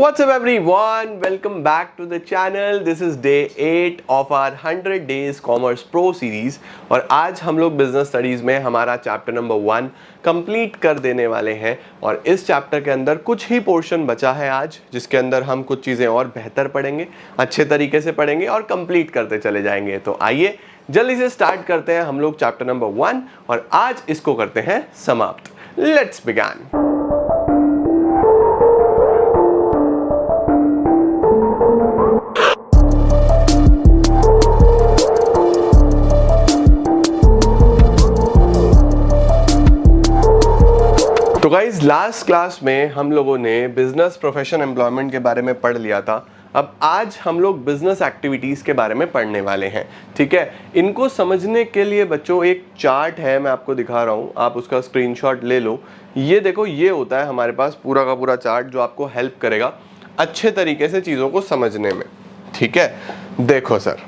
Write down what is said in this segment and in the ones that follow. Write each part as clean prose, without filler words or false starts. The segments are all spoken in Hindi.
What's up everyone? Welcome back to the channel. This is day 8 of our 100 days Commerce Pro series और आज हम लोग बिजनेस स्टडीज में हमारा चैप्टर नंबर 1 कंप्लीट कर देने वाले हैं और इस चैप्टर के अंदर कुछ ही पोर्शन बचा है आज, जिसके अंदर हम कुछ चीज़ें और बेहतर पढ़ेंगे, अच्छे तरीके से पढ़ेंगे और कंप्लीट करते चले जाएंगे। तो आइए जल्दी से स्टार्ट करते हैं हम लोग चैप्टर नंबर 1 और आज इसको करते हैं समाप्त। Let's begin. तो गाइज लास्ट क्लास में हम लोगों ने बिजनेस प्रोफेशन एम्प्लॉयमेंट के बारे में पढ़ लिया था। अब आज हम लोग बिजनेस एक्टिविटीज के बारे में पढ़ने वाले हैं। ठीक है, इनको समझने के लिए बच्चों एक चार्ट है, मैं आपको दिखा रहा हूं, आप उसका स्क्रीनशॉट ले लो। ये देखो, ये होता है हमारे पास पूरा का पूरा चार्ट जो आपको हेल्प करेगा अच्छे तरीके से चीजों को समझने में। ठीक है, देखो सर,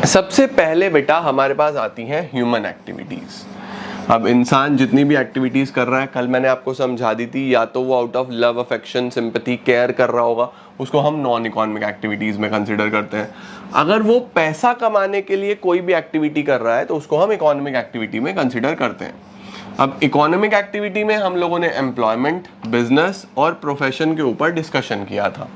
सबसे पहले बेटा हमारे पास आती हैं ह्यूमन एक्टिविटीज। अब इंसान जितनी भी एक्टिविटीज कर रहा है, कल मैंने आपको समझा दी थी, या तो वो out of love, affection, sympathy, care कर रहा होगा, उसको हम नॉन इकोनॉमिक एक्टिविटीज में कंसिडर करते हैं। अगर वो पैसा कमाने के लिए कोई भी एक्टिविटी कर रहा है तो उसको हम इकोनॉमिक एक्टिविटी में कंसिडर करते हैं। अब इकोनॉमिक एक्टिविटी में हम लोगों ने एम्प्लॉयमेंट, बिजनेस और प्रोफेशन के ऊपर डिस्कशन किया था,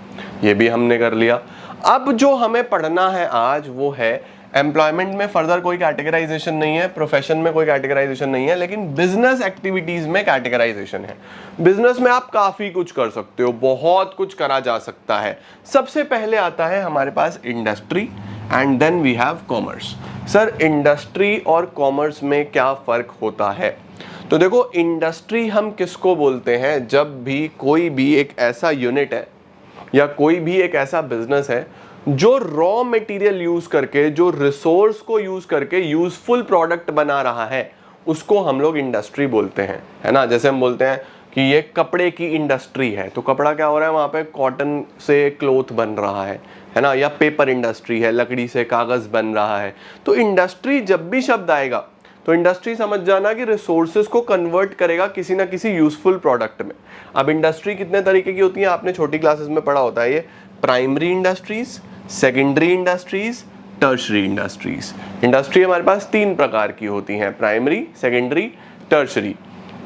ये भी हमने कर लिया। अब जो हमें पढ़ना है आज वो है एम्प्लॉयमेंट में फर्दर कोई कैटेगराइजेशन नहीं है, प्रोफेशन में कोई कैटेगराइजेशन नहीं है, लेकिन बिजनेस एक्टिविटीज में कैटेगराइजेशन है। बिजनेस में आप काफी कुछ कर सकते हो, बहुत कुछ करा जा सकता है। सबसे पहले आता है हमारे पास industry and then we have commerce. Sir, industry और कॉमर्स में क्या फर्क होता है? तो देखो, इंडस्ट्री हम किसको बोलते हैं? जब भी कोई भी एक ऐसा यूनिट है या कोई भी एक ऐसा बिजनेस है जो रॉ मटेरियल यूज करके, जो रिसोर्स को यूज करके यूजफुल प्रोडक्ट बना रहा है, उसको हम लोग इंडस्ट्री बोलते हैं, है ना। जैसे हम बोलते हैं कि ये कपड़े की इंडस्ट्री है, तो कपड़ा क्या हो रहा है वहां पे? कॉटन से क्लोथ बन रहा है ना। या पेपर इंडस्ट्री है, लकड़ी से कागज बन रहा है। तो इंडस्ट्री जब भी शब्द आएगा तो इंडस्ट्री समझ जाना कि रिसोर्सेज को कन्वर्ट करेगा किसी ना किसी यूजफुल प्रोडक्ट में। अब इंडस्ट्री कितने तरीके की होती है आपने छोटी क्लासेस में पढ़ा होता है। ये primary industries, secondary industries, tertiary industries. Industry हमारे पास 3 प्रकार की होती हैं, primary, secondary, tertiary.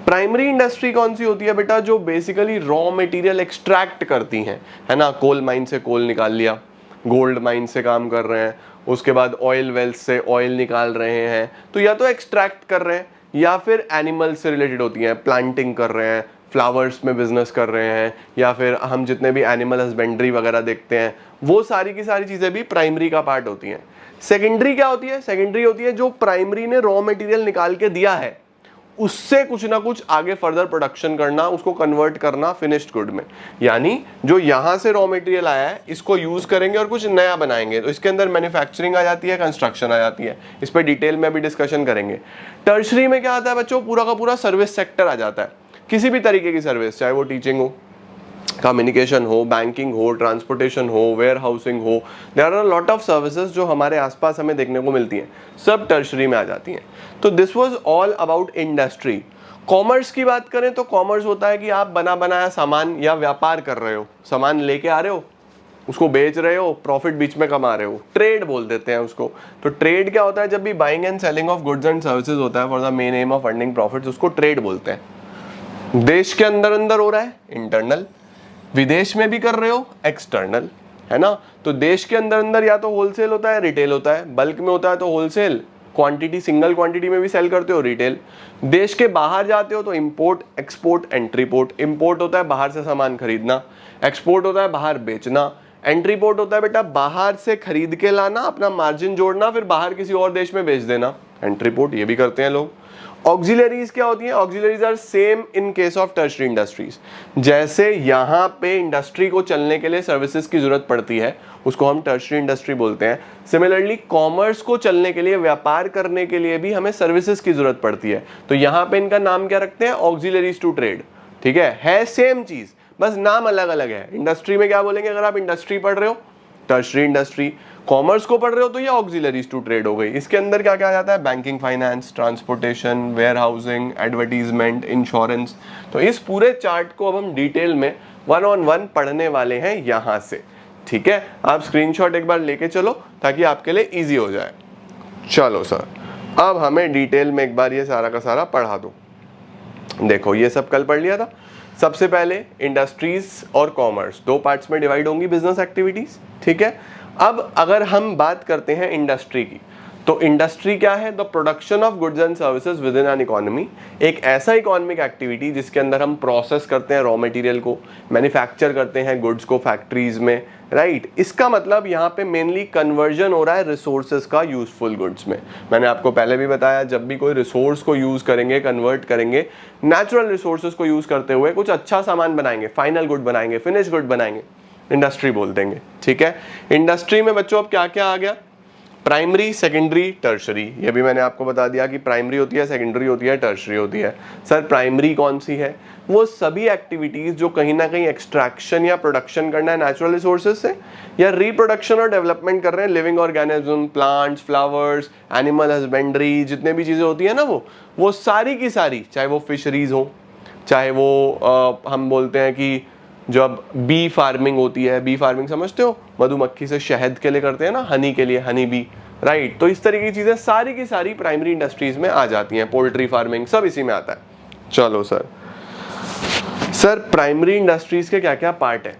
Primary industry कौन सी होती है बेटा? जो बेसिकली रॉ मटेरियल एक्सट्रैक्ट करती हैं, है ना। कोल माइन से कोल निकाल लिया, गोल्ड माइन से काम कर रहे हैं, उसके बाद ऑयल वेल्स से ऑयल निकाल रहे हैं, तो या तो एक्सट्रैक्ट कर रहे हैं या फिर एनिमल से रिलेटेड होती हैं, प्लांटिंग कर रहे हैं, फ्लावर्स में बिजनेस कर रहे हैं, या फिर हम जितने भी एनिमल हस्बेंड्री वगैरह देखते हैं, वो सारी की सारी चीजें भी प्राइमरी का पार्ट होती हैं। सेकेंडरी क्या होती है? सेकेंडरी होती है जो प्राइमरी ने रॉ मटेरियल निकाल के दिया है, उससे कुछ ना कुछ आगे फर्दर प्रोडक्शन करना, उसको कन्वर्ट करना फिनिश्ड गुड में। यानी जो यहां से रॉ मटेरियल आया है, इसको यूज करेंगे और कुछ नया बनाएंगे, तो इसके अंदर मैन्युफैक्चरिंग आ जाती है, कंस्ट्रक्शन आ जाती है। इस पर डिटेल में भी डिस्कशन करेंगे। टर्शरी में क्या आता है बच्चों? पूरा का पूरा सर्विस सेक्टर आ जाता है, किसी भी तरीके की सर्विस, चाहे वो टीचिंग हो, कम्युनिकेशन हो, बैंकिंग हो, ट्रांसपोर्टेशन हो, वेयर हाउसिंग हो। There are lot of services जो हमारे आसपास हमें देखने को मिलती हैं, सब टर्शरी में आ जाती हैं। तो this was all about industry. Commerce की बात करें तो कॉमर्स होता है कि आप बना बनाया सामान या व्यापार कर रहे हो, सामान लेके आ रहे हो, उसको बेच रहे हो, प्रॉफिट बीच में कमा रहे हो, ट्रेड बोल देते हैं उसको। तो ट्रेड क्या होता है? जब भी buying and selling of goods and services होता है for the main M of earning profits, उसको ट्रेड बोलते हैं। देश के अंदर अंदर हो रहा है, इंटरनल, विदेश में भी कर रहे हो, एक्सटर्नल, है ना। तो देश के अंदर अंदर या तो होलसेल होता है, रिटेल होता है। बल्क में होता है तो होलसेल, क्वांटिटी सिंगल क्वांटिटी में भी सेल करते हो, रिटेल। देश के बाहर जाते हो तो import, export, entry port. Import होता है बाहर से सामान खरीदना, एक्सपोर्ट होता है बाहर बेचना, एंट्री पोर्ट होता है बेटा बाहर से खरीद के लाना, अपना मार्जिन जोड़ना, फिर बाहर किसी और देश में बेच देना, एंट्री पोर्ट, ये भी करते हैं लोग। ऑक्सिलरीज क्या होती हैं? Auxiliaries are same in case of tertiary industries. जैसे यहाँ पे इंडस्ट्री को चलने के लिए सर्विसेज की जरूरत पड़ती है, उसको हम टर्शरी इंडस्ट्री बोलते हैं। सिमिलरली कॉमर्स को चलने के लिए, व्यापार करने के लिए भी हमें सर्विसेज की जरूरत पड़ती है, तो यहाँ पे इनका नाम क्या रखते हैं? Auxiliaries to trade. ठीक है सेम चीज, बस नाम अलग अलग है। इंडस्ट्री में क्या बोलेंगे? अगर आप इंडस्ट्री पढ़ रहे हो टर्शरी इंडस्ट्री। कॉमर्स को पढ़ रहे हो तो ये ऑक्सिलरीज टू ट्रेड हो गई। इसके अंदर क्या क्या आ जाता है, banking, finance, transportation, warehousing, advertisement, insurance. तो इस पूरे चार्ट को अब हम डिटेल में 1 on 1 पढ़ने वाले हैं यहाँ से, ठीक है। आप स्क्रीनशॉट एक बार लेके चलो ताकि आपके लिए इजी हो जाए। चलो सर, अब हमें डिटेल में एक बार ये सारा का सारा पढ़ा दो। देखो ये सब कल पढ़ लिया था। सबसे पहले इंडस्ट्रीज और कॉमर्स 2 पार्ट्स में डिवाइड होंगी बिजनेस एक्टिविटीज, ठीक है। अब अगर हम बात करते हैं इंडस्ट्री की, तो इंडस्ट्री क्या है, the production of goods and services with in an economy. एक ऐसा इकोनॉमिक एक्टिविटी जिसके अंदर हम प्रोसेस करते हैं रॉ मटेरियल को, मैन्युफैक्चर करते हैं गुड्स को फैक्ट्रीज में, राइट। इसका मतलब यहाँ पे मेनली कन्वर्जन हो रहा है रिसोर्सेज का यूजफुल गुड्स में। मैंने आपको पहले भी बताया, जब भी कोई रिसोर्स को यूज करेंगे, कन्वर्ट करेंगे, नेचुरल रिसोर्सेज को यूज करते हुए कुछ अच्छा सामान बनाएंगे, फाइनल गुड बनाएंगे, फिनिश गुड बनाएंगे, इंडस्ट्री बोल देंगे, ठीक है। इंडस्ट्री में बच्चों अब क्या क्या आ गया, प्राइमरी, सेकेंडरी, टर्शरी। ये भी मैंने आपको बता दिया कि प्राइमरी होती है, सेकेंडरी होती है, टर्शरी होती है। सर प्राइमरी कौन सी है, वो सभी एक्टिविटीज जो कहीं ना कहीं एक्सट्रैक्शन या प्रोडक्शन करना है नेचुरल रिसोर्सेज से, या रिप्रोडक्शन और डेवलपमेंट कर रहे हैं living organism, plants, flowers, animal husbandry, जितने भी चीजें होती है ना, वो सारी की सारी, चाहे वो फिशरीज हो, चाहे वो हम बोलते हैं कि जब बी फार्मिंग होती है, बी फार्मिंग समझते हो, मधुमक्खी से शहद के लिए करते हैं ना, हनी के लिए, हनी बी, राइट। तो इस तरीके की चीजें सारी की सारी प्राइमरी इंडस्ट्रीज में आ जाती हैं। पोल्ट्री फार्मिंग सब इसी में आता है। चलो सर प्राइमरी इंडस्ट्रीज के क्या क्या पार्ट है।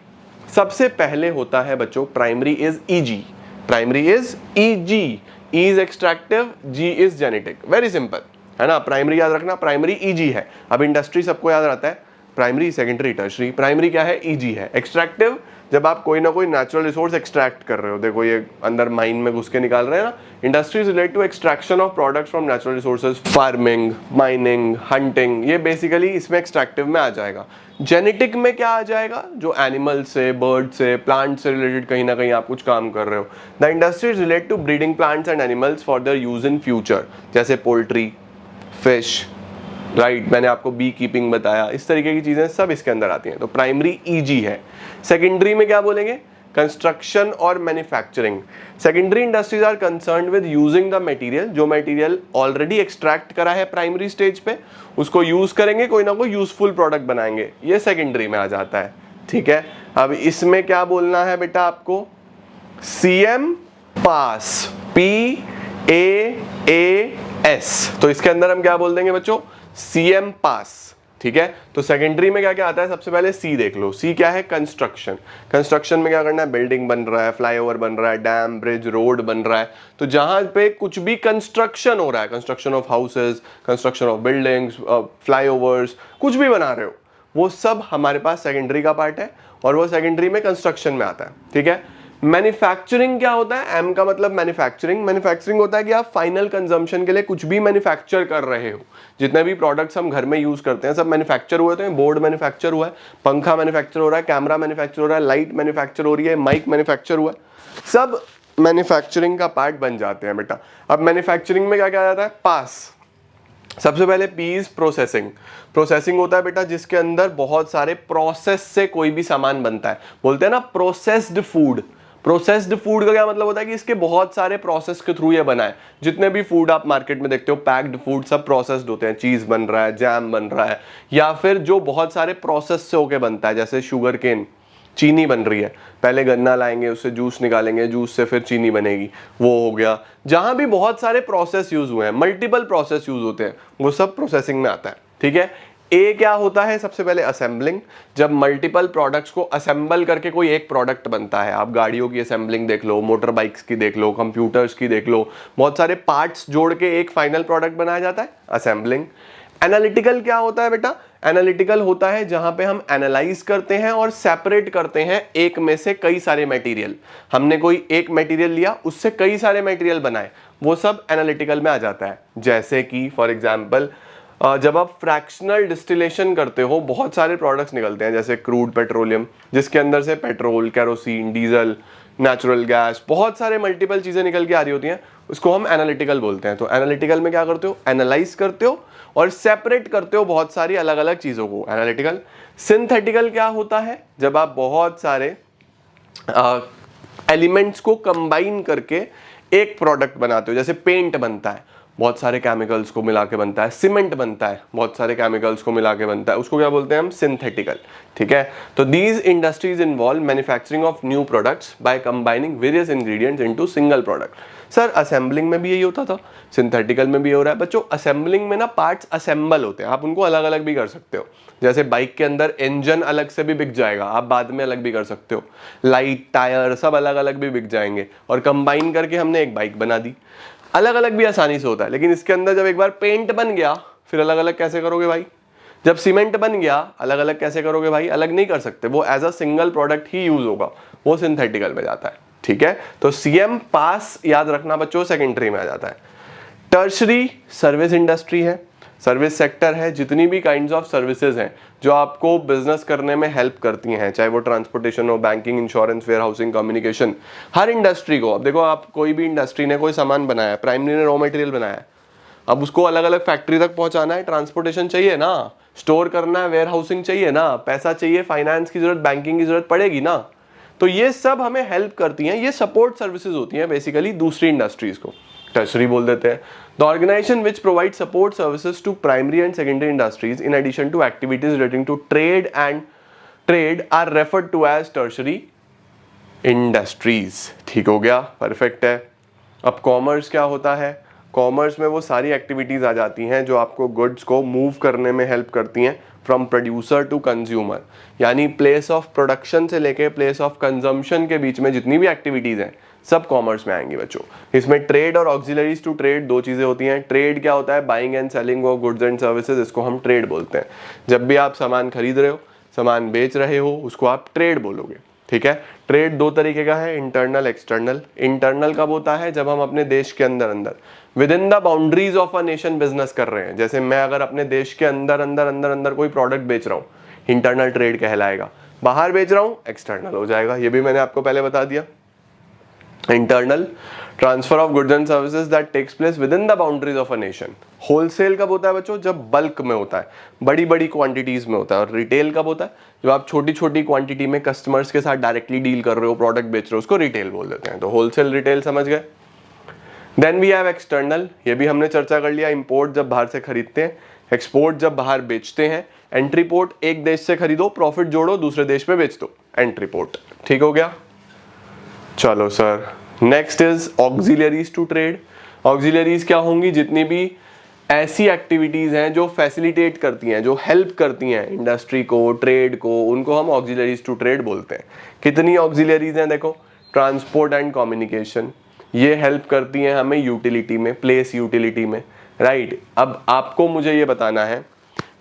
सबसे पहले होता है बच्चों primary is easy. Primary is easy, E is extractive, G is genetic, very simple है ना। प्राइमरी याद रखना, प्राइमरी ईजी है। अब इंडस्ट्री सबको याद रहता है, प्राइमरी, सेकेंडरी, टर्शरी। प्राइमरी क्या है, ईजी है। एक्सट्रैक्टिव, जब आप कोई ना कोई नेचुरल रिसोर्स एक्सट्रैक्ट कर रहे हो, देखो ये अंदर माइन में घुस के निकाल रहे हैं ना। Industries relate to extraction of products from natural resources, farming, mining, hunting, ये बेसिकली इसमें एक्सट्रैक्टिव में आ जाएगा। जेनेटिक में क्या आ जाएगा, जो एनिमल से, बर्ड से, प्लांट से रिलेटेड कहीं ना कहीं आप कुछ काम कर रहे हो। The industries relate to breeding plants and animals for their use in future, जैसे पोल्ट्री, फिश, राइट। मैंने आपको बी कीपिंग बताया, इस तरीके की चीजें सब इसके अंदर आती हैं। तो प्राइमरी ईजी है। सेकेंडरी में क्या बोलेंगे, कंस्ट्रक्शन और manufacturing. Secondary industries are concerned with using the material, जो मटेरियल ऑलरेडी एक्सट्रैक्ट करा है प्राइमरी स्टेज पे, उसको यूज करेंगे, कोई ना कोई यूजफुल प्रोडक्ट बनाएंगे, ये सेकेंडरी में आ जाता है, ठीक है। अब इसमें क्या बोलना है बेटा आपको, CM पास, PAAS। तो इसके अंदर हम क्या बोल देंगे बच्चों, CM पास, ठीक है। तो सेकेंडरी में क्या क्या आता है, सबसे पहले सी देख लो। सी क्या है, कंस्ट्रक्शन। कंस्ट्रक्शन में क्या करना है, बिल्डिंग बन रहा है, फ्लाईओवर बन रहा है, डैम, ब्रिज, रोड बन रहा है, तो जहां पे कुछ भी कंस्ट्रक्शन हो रहा है, construction of houses, construction of buildings, flyovers, कुछ भी बना रहे हो, वो सब हमारे पास सेकेंडरी का पार्ट है, और वो सेकेंडरी में कंस्ट्रक्शन में आता है, ठीक है। मैन्युफैक्चरिंग क्या होता है, एम का मतलब मैन्युफैक्चरिंग। मैन्युफैक्चरिंग होता है कि आप फाइनल कंजम्पशन के लिए कुछ भी मैन्युफैक्चर कर रहे हो। जितने भी प्रोडक्ट्स हम घर में यूज करते हैं सब मैन्युफैक्चर हुए थे। बोर्ड मैन्युफैक्चर हुआ है, पंखा मैन्युफैक्चर हो रहा है, कैमरा मैन्युफैक्चर हो रहा है, लाइट मैन्युफैक्चर हो रही है, माइक मैन्युफैक्चर हुआ है, सब मैन्युफैक्चरिंग का पार्ट बन जाते हैं बेटा। अब मैन्युफैक्चरिंग में क्या क्या आता है, पास। सबसे पहले पी इज प्रोसेसिंग। प्रोसेसिंग होता है बेटा जिसके अंदर बहुत सारे प्रोसेस से कोई भी सामान बनता है, बोलते हैं ना प्रोसेस्ड फूड। प्रोसेस्ड फूड का क्या मतलब होता है कि इसके बहुत सारे प्रोसेस के थ्रू ये बना है। जितने भी फूड आप मार्केट में देखते हो, पैक्ड फूड, सब प्रोसेस्ड होते हैं। चीज बन रहा है, जैम बन रहा है, या फिर जो बहुत सारे प्रोसेस से होके बनता है, जैसे शुगर केन, चीनी बन रही है, पहले गन्ना लाएंगे, उससे जूस निकालेंगे, जूस से फिर चीनी बनेगी, वो हो गया। जहां भी बहुत सारे प्रोसेस यूज हुए हैं, मल्टीपल प्रोसेस यूज होते हैं, वो सब प्रोसेसिंग में आता है, ठीक है। ए क्या होता है, सबसे पहले असेंबलिंग। जब मल्टीपल प्रोडक्ट्स को असेंबल करके कोई एक प्रोडक्ट बनता है, आप गाड़ियों की असेंबलिंग देख लो, मोटर बाइक्स की देख लो, कंप्यूटर्स की देख लो, बहुत सारे पार्ट्स जोड़ के एक फाइनल प्रोडक्ट बनाया जाता है, असेंबलिंग। एनालिटिकल क्या होता है बेटा, एनालिटिकल होता है जहां पे हम एनालाइज करते हैं और सेपरेट करते हैं एक में से कई सारे मटेरियल। हमने कोई एक मटेरियल लिया, उससे कई सारे मटेरियल बनाए, वो सब एनालिटिकल में आ जाता है। जैसे कि फॉर एग्जांपल जब आप फ्रैक्शनल डिस्टिलेशन करते हो, बहुत सारे प्रोडक्ट्स निकलते हैं, जैसे क्रूड पेट्रोलियम, जिसके अंदर से petrol, kerosene, diesel, natural gas, बहुत सारे मल्टीपल चीजें निकल के आ रही होती हैं, उसको हम एनालिटिकल बोलते हैं। तो एनालिटिकल में क्या करते हो, एनालाइज करते हो और सेपरेट करते हो बहुत सारी अलग अलग चीजों को, एनालिटिकल। सिंथेटिकल क्या होता है, जब आप बहुत सारे एलिमेंट्स को कंबाइन करके एक प्रोडक्ट बनाते हो। जैसे पेंट बनता है, बहुत सारे केमिकल्स को मिला के बनता है। सीमेंट बनता है, बहुत सारे केमिकल्स को मिला के बनता है। उसको क्या बोलते हैं हम? सिंथेटिकल। ठीक है, तो these industries involve manufacturing of new products by combining various ingredients into single product. Sir assembling में भी यही होता था, सिंथेटिकल में भी हो रहा है। बच्चों असेंबलिंग में ना पार्ट्स असेंबल होते हैं, आप उनको अलग अलग भी कर सकते हो। जैसे बाइक के अंदर इंजन अलग से भी बिक जाएगा, आप बाद में अलग भी कर सकते हो। लाइट, टायर सब अलग अलग भी बिक जाएंगे, और कंबाइन करके हमने एक बाइक बना दी। अलग अलग भी आसानी से होता है, लेकिन इसके अंदर जब एक बार पेंट बन गया फिर अलग अलग कैसे करोगे भाई? जब सीमेंट बन गया अलग अलग कैसे करोगे भाई? अलग नहीं कर सकते, वो एज अ सिंगल प्रोडक्ट ही यूज होगा, वो सिंथेटिकल में जाता है। ठीक है, तो सीएम पास याद रखना बच्चों, सेकेंडरी में आ जाता है। टर्शरी सर्विस इंडस्ट्री है, सर्विस सेक्टर है। जितनी भी काइंड्स ऑफ सर्विसेज हैं जो आपको बिजनेस करने में हेल्प करती हैं, चाहे वो ट्रांसपोर्टेशन हो, banking, insurance, warehousing, communication, हर इंडस्ट्री को। अब देखो, आप कोई भी इंडस्ट्री ने कोई सामान बनाया, प्राइमरी ने रॉ मटेरियल बनाया, अब उसको अलग अलग फैक्ट्री तक पहुंचाना है, ट्रांसपोर्टेशन चाहिए ना, स्टोर करना है, वेयर हाउसिंग चाहिए ना, पैसा चाहिए, फाइनेंस की जरूरत, बैंकिंग की जरूरत पड़ेगी ना। तो ये सब हमें हेल्प करती हैं, ये सपोर्ट सर्विसेज होती हैं बेसिकली दूसरी इंडस्ट्रीज को, टर्शरी बोल देते हैं। The organisation which provide support services to primary and secondary industries in addition to activities relating to trade are referred to as tertiary industries. ठीक हो गया, परफेक्ट है। अब कॉमर्स क्या होता है? कॉमर्स में वो सारी एक्टिविटीज आ जाती हैं जो आपको गुड्स को मूव करने में हेल्प करती हैं फ्रॉम प्रोड्यूसर टू कंज्यूमर, यानी प्लेस ऑफ प्रोडक्शन से लेके प्लेस ऑफ कंजम्पशन के बीच में जितनी भी एक्टिविटीज हैं सब कॉमर्स में आएंगी बच्चों। इसमें ट्रेड और ऑक्सिलरीज टू ट्रेड दो चीजें होती हैं। ट्रेड क्या होता है? Buying and selling of goods and services, इसको हम ट्रेड बोलते हैं। जब भी आप सामान खरीद रहे हो, सामान बेच रहे हो, उसको आप ट्रेड बोलोगे। ठीक है, ट्रेड दो तरीके का है, इंटरनल, एक्सटर्नल। इंटरनल कब होता है? जब हम अपने देश के अंदर अंदर with in the boundaries of a nation business कर रहे हैं। जैसे मैं अगर अपने देश के अंदर अंदर अंदर अंदर कोई प्रोडक्ट बेच रहा हूँ, इंटरनल ट्रेड कहलाएगा। बाहर बेच रहा हूँ, एक्सटर्नल हो जाएगा। ये भी मैंने आपको पहले बता दिया। Internal transfer of goods and services that takes place within the boundaries of a nation. Wholesale कब होता है बच्चों? जब बल्क में होता है, बड़ी बड़ी क्वांटिटीज में होता है। और रिटेल कब होता है? जब आप छोटी छोटी क्वांटिटी में कस्टमर्स के साथ डायरेक्टली डील कर रहे हो, प्रोडक्ट बेच रहे हो, उसको रिटेल बोल देते हैं। तो होलसेल, रिटेल समझ गए। देन वी हैव एक्सटर्नल, ये भी हमने चर्चा कर लिया। इंपोर्ट जब बाहर से खरीदते हैं, एक्सपोर्ट जब बाहर बेचते हैं। एंट्री पोर्ट, एक देश से खरीदो, प्रॉफिट जोड़ो, दूसरे देश में बेच दो, एंट्री पोर्ट। ठीक हो गया, चलो sir. Next is auxiliaries to trade. Auxiliaries क्या होंगी? जितनी भी ऐसी एक्टिविटीज हैं जो फैसिलिटेट करती हैं, जो हेल्प करती हैं इंडस्ट्री को, ट्रेड को, उनको हम ऑक्सिलरीज टू ट्रेड बोलते हैं। कितनी ऑक्सिलरीज हैं? देखो, ट्रांसपोर्ट एंड कम्युनिकेशन, ये हेल्प करती हैं हमें यूटिलिटी में, प्लेस यूटिलिटी में, राइट। अब आपको मुझे ये बताना है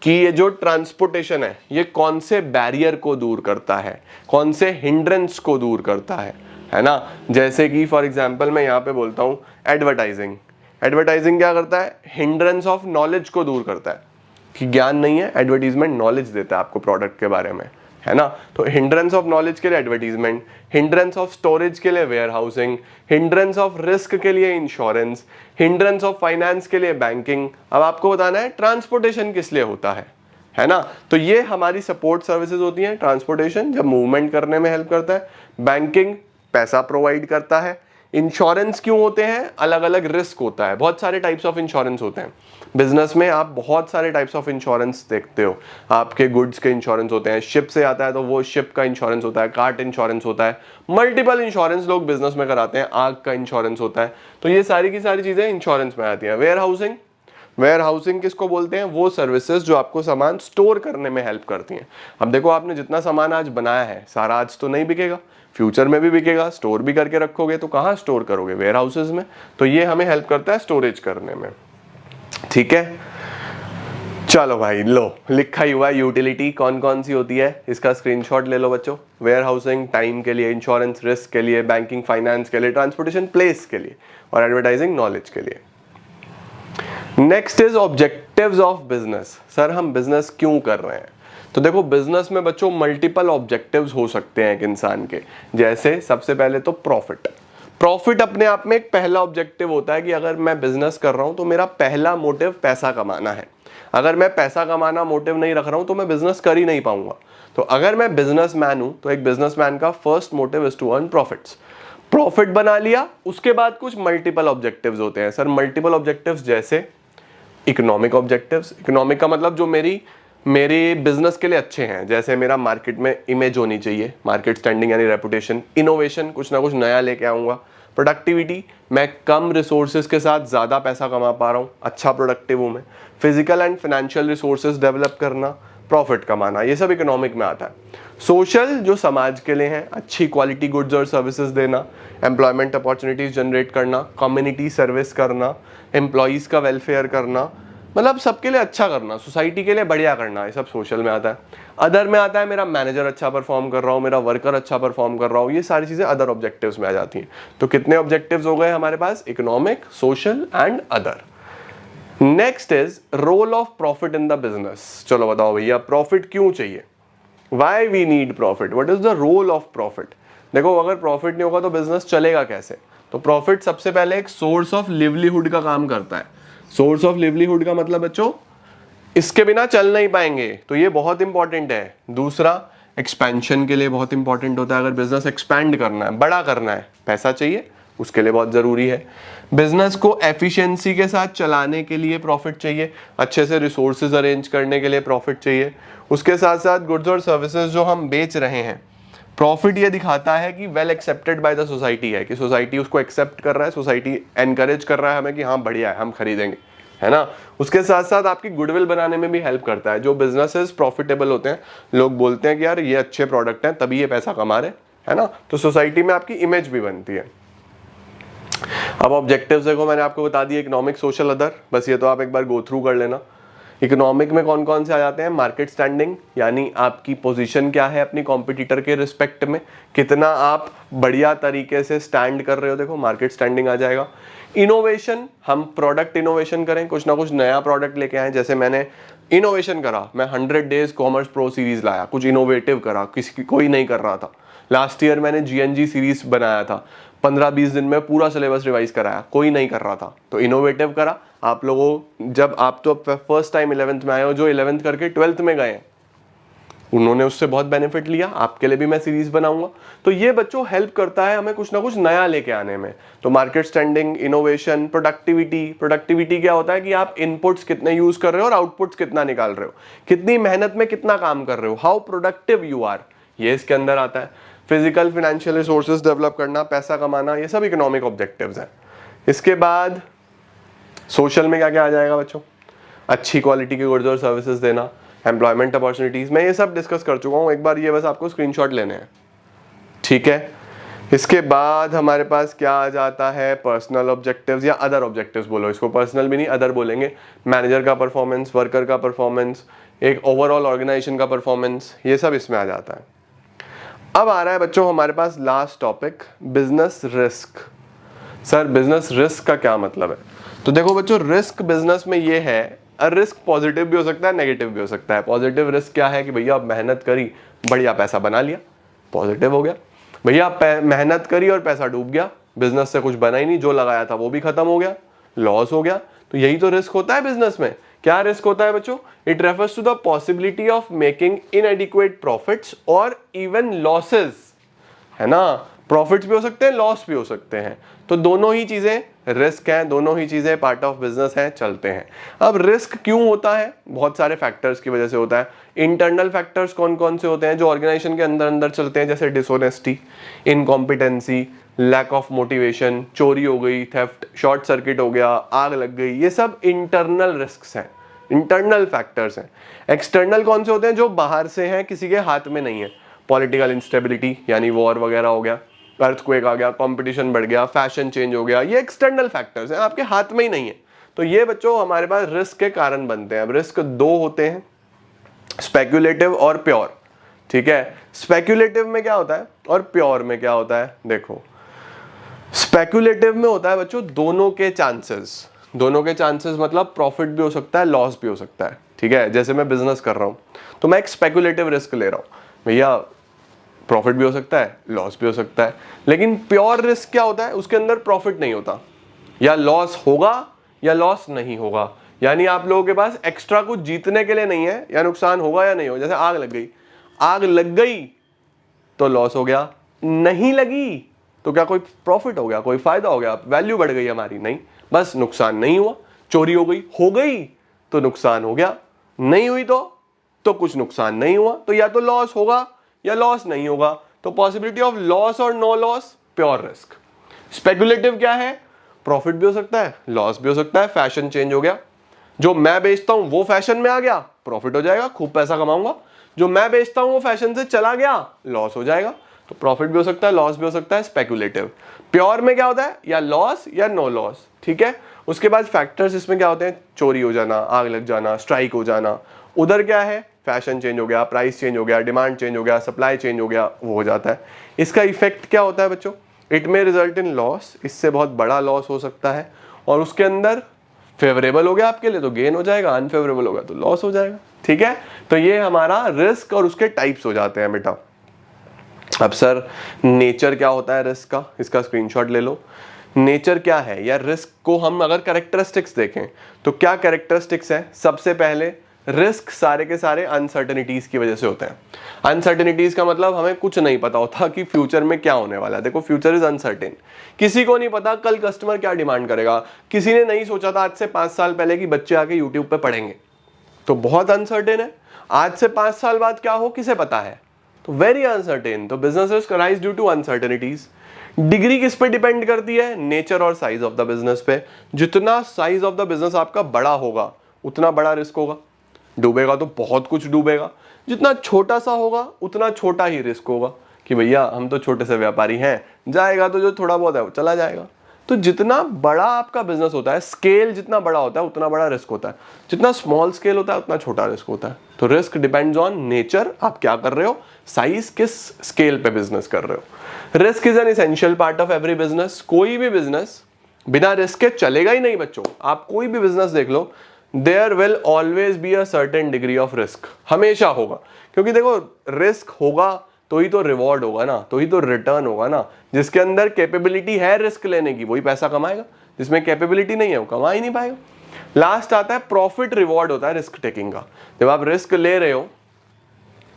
कि ये जो ट्रांसपोर्टेशन है ये कौन से बैरियर को दूर करता है, कौन से हिंड्रेंस को दूर करता है ना। जैसे कि फॉर एग्जांपल मैं यहाँ पे बोलता हूँ एडवर्टाइजिंग। एडवर्टाइजिंग क्या करता है? हिंड्रेंस ऑफ नॉलेज को दूर करता है, कि ज्ञान नहीं है, एडवर्टीजमेंट नॉलेज देता है आपको प्रोडक्ट के बारे में, है ना। तो हिंड्रेंस ऑफ नॉलेज के लिए एडवर्टीजमेंट, हिंड्रेंस ऑफ स्टोरेज के लिए warehousing, hindrance of risk के लिए इंश्योरेंस, हिंड्रेंस ऑफ फाइनेंस के लिए बैंकिंग। अब आपको बताना है ट्रांसपोर्टेशन किस लिए होता है ना। तो ये हमारी सपोर्ट सर्विसेज होती हैं। ट्रांसपोर्टेशन जब मूवमेंट करने में हेल्प करता है, बैंकिंग पैसा प्रोवाइड करता है, इंश्योरेंस क्यों होते हैं? अलग अलग रिस्क होता है, बहुत सारे टाइप्स ऑफ इंश्योरेंस होते हैं बिजनेस में। आप बहुत सारे टाइप्स ऑफ इंश्योरेंस देखते हो, आपके गुड्स के इंश्योरेंस होते हैं, शिप से आता है तो वो शिप का इंश्योरेंस होता है, कार्ट इंश्योरेंस होता है, मल्टीपल इंश्योरेंस लोग बिजनेस में कराते हैं, आग का इंश्योरेंस होता है। तो ये सारी की सारी चीजें इंश्योरेंस में आती हैं। वेयर हाउसिंग, वेयर हाउसिंग किसको बोलते हैं? वो सर्विसेज जो आपको सामान स्टोर करने में हेल्प करती हैं। अब देखो, आपने जितना सामान आज बनाया है सारा आज तो नहीं बिकेगा, फ्यूचर में भी बिकेगा, स्टोर भी करके रखोगे, तो कहाँ स्टोर करोगे? वेयर हाउसेज में। तो ये हमें हेल्प करता है स्टोरेज करने में। ठीक है, चलो भाई, लो लिखा ही हुआ यूटिलिटी कौन कौन सी होती है, इसका स्क्रीनशॉट ले लो बच्चों। वेयर हाउसिंग टाइम के लिए, इंश्योरेंस रिस्क के लिए, बैंकिंग फाइनेंस के लिए, ट्रांसपोर्टेशन प्लेस के लिए, और एडवर्टाइजिंग नॉलेज के लिए। Next is objectives of business. Sir हम बिजनेस क्यों कर रहे हैं? तो देखो, बिजनेस में बच्चों मल्टीपल ऑब्जेक्टिव्स हो सकते हैं एक इंसान के। जैसे सबसे पहले तो प्रॉफिट। प्रॉफिट अपने आप में एक पहला ऑब्जेक्टिव होता है कि अगर मैं बिजनेस कर रहा हूं तो मेरा पहला मोटिव पैसा कमाना है। अगर मैं पैसा कमाना मोटिव नहीं रख रहा हूं तो मैं बिजनेस कर ही नहीं पाऊंगा। तो अगर मैं बिजनेसमैन हूं तो एक बिजनेसमैन का first motive is to earn profits. Profit बना लिया, उसके बाद कुछ मल्टीपल ऑब्जेक्टिव्स होते हैं सर। मल्टीपल ऑब्जेक्टिव्स जैसे इकोनॉमिक ऑब्जेक्टिव्स, इकोनॉमिक का मतलब जो मेरे बिजनेस के लिए अच्छे हैं, जैसे मेरा मार्केट में इमेज होनी चाहिए, मार्केट स्टैंडिंग यानी रेपुटेशन। इनोवेशन, कुछ ना कुछ नया लेके आऊंगा। प्रोडक्टिविटी, मैं कम रिसोर्सेज के साथ ज़्यादा पैसा कमा पा रहा हूँ, अच्छा प्रोडक्टिव हूँ मैं। Physical and financial resources develop करना, प्रॉफिट कमाना, ये सब इकोनॉमिक में आता है। सोशल, जो समाज के लिए है, अच्छी क्वालिटी गुड्स और सर्विसेज देना, एम्प्लॉयमेंट अपॉर्चुनिटीज जनरेट करना, कम्युनिटी सर्विस करना, एम्प्लॉयज़ का वेलफेयर करना, मतलब सबके लिए अच्छा करना, सोसाइटी के लिए बढ़िया करना, ये सब सोशल में आता है। अदर में आता है मेरा मैनेजर अच्छा परफॉर्म कर रहा हूँ, मेरा वर्कर अच्छा परफॉर्म कर रहा हूँ, ये सारी चीज़ें अदर ऑब्जेक्टिव्स में आ जाती हैं। तो कितने ऑब्जेक्टिव्स हो गए हमारे पास? Economic, social and other. Next is role of profit in the business. चलो बताओ भैया, प्रॉफिट क्यों चाहिए? Why we need profit? What is the role of profit? देखो, अगर प्रॉफिट नहीं होगा तो बिजनेस चलेगा कैसे? तो प्रॉफिट सबसे पहले एक सोर्स ऑफ लिवलीहुड का काम करता है। सोर्स ऑफ लिवलीहुड का मतलब बच्चों, इसके बिना चल नहीं पाएंगे, तो ये बहुत इंपॉर्टेंट है। दूसरा, एक्सपेंशन के लिए बहुत इंपॉर्टेंट होता है। अगर बिजनेस एक्सपैंड करना है, बड़ा करना है, पैसा चाहिए, उसके लिए बहुत जरूरी है। बिजनेस को एफिशिएंसी के साथ चलाने के लिए प्रॉफिट चाहिए, अच्छे से रिसोर्सेज अरेंज करने के लिए प्रॉफिट चाहिए। उसके साथ साथ गुड्स और सर्विसेज जो हम बेच रहे हैं, प्रॉफिट ये दिखाता है कि well accepted by the society है, कि सोसाइटी उसको एक्सेप्ट कर रहा है, सोसाइटी एनकरेज कर रहा है हमें कि हाँ बढ़िया है, हम खरीदेंगे, है ना। उसके साथ साथ आपकी गुडविल बनाने में भी हेल्प करता है। जो बिजनेसेस प्रॉफिटेबल होते हैं, लोग बोलते हैं कि यार ये अच्छे प्रोडक्ट हैं तभी ये पैसा कमा रहे, है ना, तो सोसाइटी में आपकी इमेज भी बनती है। अब ऑब्जेक्टिव्स देखो, मैंने आपको बता दिया, इकोनॉमिक, सोशल, अदर, बस ये तो आप एक बार गो थ्रू कर लेना। इकोनॉमिक में कौन कौन से आ जाते हैं? मार्केट स्टैंडिंग, यानी आपकी पोजीशन क्या है अपनी कॉम्पिटिटर के रिस्पेक्ट में, कितना आप बढ़िया तरीके से स्टैंड कर रहे हो, देखो मार्केट स्टैंडिंग आ जाएगा। इनोवेशन, हम प्रोडक्ट इनोवेशन करें, कुछ ना कुछ नया प्रोडक्ट लेके आए, जैसे मैंने इनोवेशन करा, मैं 100 डेज कॉमर्स प्रो सीरीज लाया, कुछ इनोवेटिव करा, कोई नहीं कर रहा था। लास्ट ईयर मैंने जीएनजी सीरीज बनाया था, 15-20 दिन में पूरा सिलेबस रिवाइज कराया, कोई नहीं कर रहा था, तो इनोवेटिव करा। आप लोगों, जब आप तो फर्स्ट टाइम 11th में आए हो, जो 11th करके 12th में गए हैं, उन्होंने उससे बहुत बेनिफिट लिया, आपके लिए भी मैं सीरीज बनाऊंगा। तो ये बच्चों हेल्प करता है हमें कुछ ना कुछ नया लेके आने में। तो market standing, innovation, productivity. Productivity क्या होता है कि आप इनपुट्स कितने यूज कर रहे हो और आउटपुट्स कितना निकाल रहे हो, कितनी मेहनत में कितना काम कर रहे हो, हाउ प्रोडक्टिव यू आर, ये इसके अंदर आता है। फिजिकल फाइनेंशियल रिसोर्सेज डेवलप करना, पैसा कमाना, ये सब इकोनॉमिक ऑब्जेक्टिव्स हैं। इसके बाद सोशल में क्या क्या आ जाएगा बच्चों? अच्छी क्वालिटी के गुड्स और सर्विसेज देना, एम्प्लॉयमेंट अपॉर्चुनिटीज, मैं ये सब डिस्कस कर चुका हूँ, एक बार ये बस आपको स्क्रीनशॉट लेने हैं, ठीक है। इसके बाद हमारे पास क्या आ जाता है? पर्सनल ऑब्जेक्टिव्स या अदर ऑब्जेक्टिव्स बोलो इसको, पर्सनल भी नहीं अदर बोलेंगे। मैनेजर का परफॉर्मेंस, वर्कर का परफॉर्मेंस, एक ओवरऑल ऑर्गेनाइजेशन का परफॉर्मेंस, ये सब इसमें आ जाता है। अब आ रहा है बच्चों हमारे पास last topic, business risk. Sir business risk का क्या मतलब है? तो देखो बच्चों, रिस्क बिजनेस में ये है, रिस्क पॉजिटिव भी हो सकता है, नेगेटिव भी हो सकता है। पॉजिटिव रिस्क क्या है कि भैया आप मेहनत करी, बढ़िया पैसा बना लिया, पॉजिटिव हो गया। भैया मेहनत करी और पैसा डूब गया, बिजनेस से कुछ बना ही नहीं, जो लगाया था वो भी खत्म हो गया, लॉस हो गया। तो यही तो रिस्क होता है बिजनेस में। क्या रिस्क होता है बच्चों? It refers to the possibility of making inadequate profits और इवन लॉसेस, है ना। प्रॉफिट्स भी हो सकते हैं, लॉस भी हो सकते हैं, तो दोनों ही चीजें रिस्क हैं, दोनों ही चीजें पार्ट ऑफ बिजनेस हैं, चलते हैं। अब रिस्क क्यों होता है? बहुत सारे फैक्टर्स की वजह से होता है। इंटरनल फैक्टर्स कौन कौन से होते हैं जो ऑर्गेनाइजेशन के अंदर अंदर चलते हैं, जैसे dishonesty, incompetency, lack of motivation, चोरी हो गई, थेफ्ट, शॉर्ट सर्किट हो गया, आग लग गई, ये सब इंटरनल रिस्क्स हैं, इंटरनल फैक्टर्स हैं। एक्सटर्नल कौन से होते हैं? जो बाहर से हैं, किसी के हाथ में नहीं है। पॉलिटिकल इंस्टेबिलिटी यानी वॉर वगैरह हो गया, अर्थक्वेक आ गया, कंपटीशन बढ़ गया, फैशन चेंज हो गया, ये एक्सटर्नल फैक्टर्स हैं, आपके हाथ में ही नहीं है। तो ये बच्चों हमारे पास रिस्क के कारण बनते हैं। अब रिस्क दो होते हैं, स्पेक्युलेटिव और प्योर, ठीक है। स्पेक्युलेटिव में क्या होता है और प्योर में क्या होता है? देखो, स्पेक्युलेटिव में होता है बच्चों दोनों के चांसेस, दोनों के चांसेस मतलब प्रॉफिट भी हो सकता है, लॉस भी हो सकता है, ठीक है। जैसे मैं बिजनेस कर रहा हूं तो मैं एक स्पेक्युलेटिव रिस्क ले रहा हूं, भैया प्रॉफिट भी हो सकता है, लॉस भी हो सकता है। लेकिन प्योर रिस्क क्या होता है? उसके अंदर प्रॉफिट नहीं होता, या लॉस होगा या लॉस नहीं होगा, यानी आप लोगों के पास एक्स्ट्रा कुछ जीतने के लिए नहीं है, या नुकसान होगा या नहीं होगा। जैसे आग लग गई, आग लग गई तो लॉस हो गया, नहीं लगी तो क्या कोई प्रॉफिट हो गया, कोई फायदा हो गया, वैल्यू बढ़ गई हमारी? नहीं, बस नुकसान नहीं हुआ। चोरी हो गई तो नुकसान हो गया, नहीं हुई तो कुछ नुकसान नहीं हुआ। तो या तो लॉस होगा या लॉस नहीं होगा। तो पॉसिबिलिटी ऑफ लॉस और no loss, pure risk. Speculative क्या है? प्रॉफिट भी हो सकता है, लॉस भी हो सकता है। फैशन चेंज हो गया, जो मैं बेचता हूं वो फैशन में आ गया, प्रॉफिट हो जाएगा, खूब पैसा कमाऊंगा। जो मैं बेचता हूं वो फैशन से चला गया, लॉस हो जाएगा। तो प्रॉफिट भी हो सकता है, लॉस भी हो सकता है। स्पेकुलेटिव। प्योर में क्या होता है? या लॉस या नो लॉस, ठीक है। उसके बाद फैक्टर्स इसमें क्या होते हैं? चोरी हो जाना, आग लग जाना, स्ट्राइक हो जाना। उधर क्या है? फैशन चेंज हो गया, प्राइस चेंज हो गया, डिमांड चेंज हो गया, सप्लाई चेंज हो गया, वो हो जाता है। इसका इफेक्ट क्या होता है बच्चों? It may result in loss, इससे बहुत बड़ा लॉस हो सकता है। और उसके अंदर फेवरेबल हो गया आपके लिए तो गेन हो जाएगा, अनफेवरेबल होगा तो लॉस हो जाएगा, ठीक है। तो ये हमारा रिस्क और उसके टाइप्स हो जाते हैं बेटा। अब सर नेचर क्या होता है रिस्क का? इसका स्क्रीनशॉट ले लो। नेचर क्या है या रिस्क को हम अगर कैरेक्टरिस्टिक्स देखें तो क्या कैरेक्टरिस्टिक्स है? सबसे पहले रिस्क सारे के सारे अनसर्टेनिटीज की वजह से होते हैं। अनसर्टेनिटीज का मतलब हमें कुछ नहीं पता होता कि फ्यूचर में क्या होने वाला है। देखो फ्यूचर इज अनसर्टेन, किसी को नहीं पता कल कस्टमर क्या डिमांड करेगा। किसी ने नहीं सोचा था आज से 5 साल पहले कि बच्चे आके यूट्यूब पे पढ़ेंगे, तो बहुत अनसर्टेन है। आज से 5 साल बाद क्या हो किसे पता है, तो वेरी अनसर्टेन। तो business risk rise due to uncertainties. Degree किस पे डिपेंड करती है? नेचर और साइज ऑफ द बिजनेस पे। जितना साइज ऑफ द बिजनेस आपका बड़ा होगा उतना बड़ा रिस्क होगा, डूबेगा तो बहुत कुछ डूबेगा। जितना छोटा सा होगा उतना छोटा ही रिस्क होगा कि भैया हम तो छोटे से व्यापारी हैं, जाएगा तो जो थोड़ा बहुत है वो चला जाएगा। तो जितना बड़ा आपका बिजनेस होता है, स्केल जितना बड़ा होता है उतना बड़ा रिस्क होता है। जितना स्मॉल स्केल होता है उतना छोटा रिस्क होता है। तो रिस्क डिपेंड्स ऑन नेचर, आप क्या कर रहे हो, साइज, किस स्केल पे बिजनेस कर रहे हो। Risk is an essential part of every business. कोई भी बिजनेस बिना रिस्क के चलेगा ही नहीं बच्चों। आप कोई भी बिजनेस देख लो, there will always be a certain degree of risk, हमेशा होगा। क्योंकि देखो रिस्क होगा तो ही तो रिवॉर्ड होगा ना, तो ही तो रिटर्न होगा ना। जिसके अंदर कैपेबिलिटी है रिस्क लेने की वही पैसा कमाएगा, जिसमें कैपेबिलिटी नहीं है वो कमा ही नहीं पाएगा। लास्ट आता है प्रॉफिट रिवॉर्ड होता है रिस्क टेकिंग का। जब आप रिस्क ले रहे हो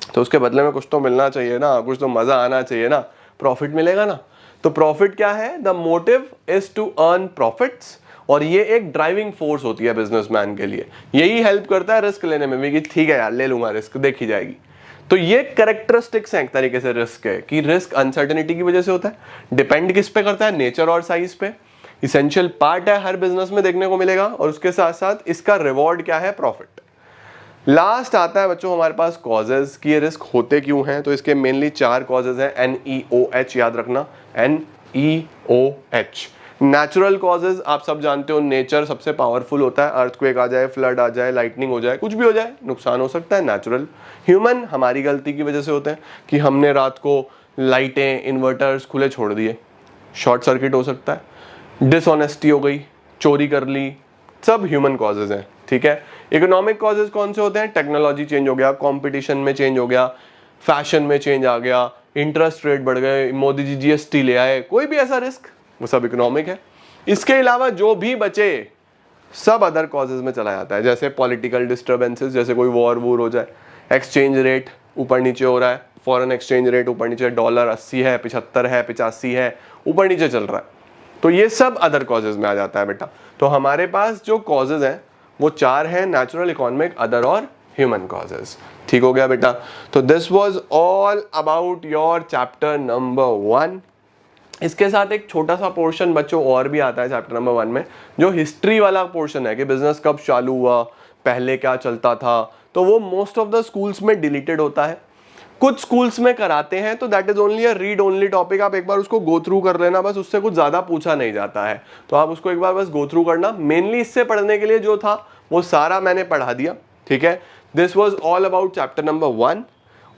तो उसके बदले में कुछ तो मिलना चाहिए ना, कुछ तो मजा आना चाहिए ना, प्रॉफिट मिलेगा ना। तो प्रॉफिट क्या है? The motive is to earn profits, और ये एक ड्राइविंग फोर्स होती है बिजनेसमैन के लिए। यही हेल्प करता है रिस्क लेने में भी कि ठीक है यार ले लूंगा रिस्क, देखी जाएगी। तो ये कैरेक्टरिस्टिक्स हैं एक तरीके से रिस्क है कि रिस्क अनसर्टेनिटी की वजह से होता है। डिपेंड किस पे करता है? नेचर और साइज पे। इसेंशियल पार्ट है, हर बिजनेस में देखने को मिलेगा। और उसके साथ साथ इसका रिवॉर्ड क्या है? प्रॉफिट। लास्ट आता है बच्चों हमारे पास कॉजेज कि ये रिस्क होते क्यों हैं। तो इसके मेनली 4 कॉजेज हैं, NEOH याद रखना, NEOH। नेचुरल कॉजेज आप सब जानते हो, नेचर सबसे पावरफुल होता है। अर्थक्वेक आ जाए, फ्लड आ जाए, लाइटनिंग हो जाए, कुछ भी हो जाए, नुकसान हो सकता है, नेचुरल। ह्यूमन हमारी गलती की वजह से होते हैं कि हमने रात को लाइटें, इन्वर्टर्स खुले छोड़ दिए, शॉर्ट सर्किट हो सकता है। डिसऑनेस्टी हो गई, चोरी कर ली, सब ह्यूमन कॉजेज हैं, ठीक है। इकोनॉमिक कॉजेज कौन से होते हैं? टेक्नोलॉजी चेंज हो गया, कंपटीशन में चेंज हो गया, फैशन में चेंज आ गया, इंटरेस्ट रेट बढ़ गए, मोदी जी GST ले आए, कोई भी ऐसा रिस्क, वो सब इकोनॉमिक है। इसके अलावा जो भी बचे सब अदर कॉजेज में चला जाता है। जैसे पॉलिटिकल डिस्टर्बेंसेस, जैसे कोई वॉर हो जाए, एक्सचेंज रेट ऊपर नीचे हो रहा है, फॉरेन एक्सचेंज रेट ऊपर नीचे, $80 है, 75 है, 85 है, ऊपर नीचे चल रहा है, तो ये सब अदर कॉजेज में आ जाता है बेटा। तो हमारे पास जो कॉजेज हैं वो 4 हैं, नेचुरल, इकोनॉमिक, अदर और ह्यूमन कॉजेज। ठीक हो गया बेटा। तो this was all about your chapter number 1। इसके साथ एक छोटा सा पोर्शन बच्चों और भी आता है चैप्टर नंबर 1 में, जो हिस्ट्री वाला पोर्शन है कि बिजनेस कब चालू हुआ, पहले क्या चलता था। तो वो मोस्ट ऑफ द स्कूल्स में डिलीटेड होता है, कुछ स्कूल्स में कराते हैं। तो that is only a read only topic, आप एक बार उसको गो थ्रू कर लेना, बस उससे कुछ ज्यादा पूछा नहीं जाता है, तो आप उसको एक बार बस गो थ्रू करना। मेनली इससे पढ़ने के लिए जो था वो सारा मैंने पढ़ा दिया, ठीक है। This was all about chapter number 1।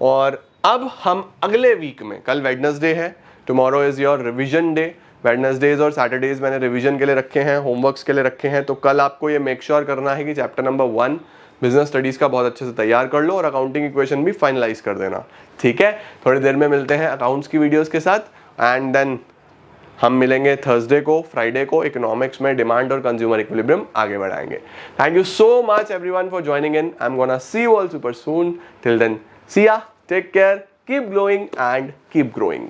और अब हम अगले वीक में, कल वेडनेसडे है, tomorrow is your revision day. Wednesday's और सैटरडेज मैंने रिविजन के लिए रखे हैं, होमवर्क्स के लिए रखे हैं। तो कल आपको ये मेक श्योर करना है कि चैप्टर नंबर 1 बिजनेस स्टडीज का बहुत अच्छे से तैयार कर लो और अकाउंटिंग इक्वेशन भी फाइनलाइज कर देना, ठीक है। थोड़ी देर में मिलते हैं अकाउंट्स की वीडियोस के साथ, एंड देन हम मिलेंगे थर्सडे को, फ्राइडे को इकोनॉमिक्स में डिमांड और कंज्यूमर इक्विलिब्रियम आगे बढ़ाएंगे। Thank you so much everyone for joining in. I am gonna see you all super soon. Till then see ya, take care, keep glowing and keep growing.